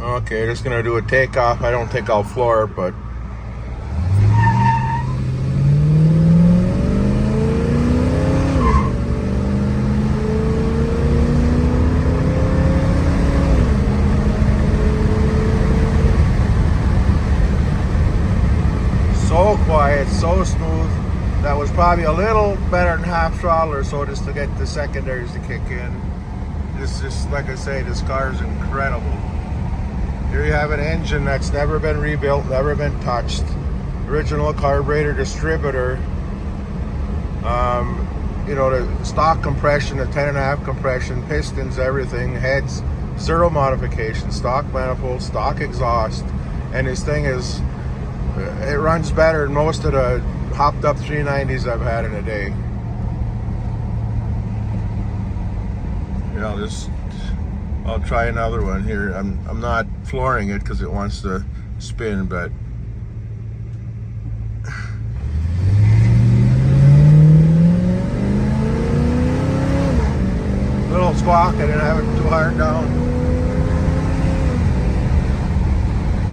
Okay, just gonna do a takeoff. I don't think I'll floor it, but so quiet, so smooth. That was probably a little better than half throttle or so just to get the secondaries to kick in. This just, like I say, this car is incredible. Here you have an engine that's never been rebuilt, never been touched. Original carburetor, distributor. You know, the stock compression, the 10.5 compression, pistons, everything, heads, zero modification, stock manifold, stock exhaust. And this thing is, it runs better than most of the hopped up 390s I've had in a day. Yeah, I'll try another one here. I'm not flooring it because it wants to spin, but little squawk. I didn't have it too hard down.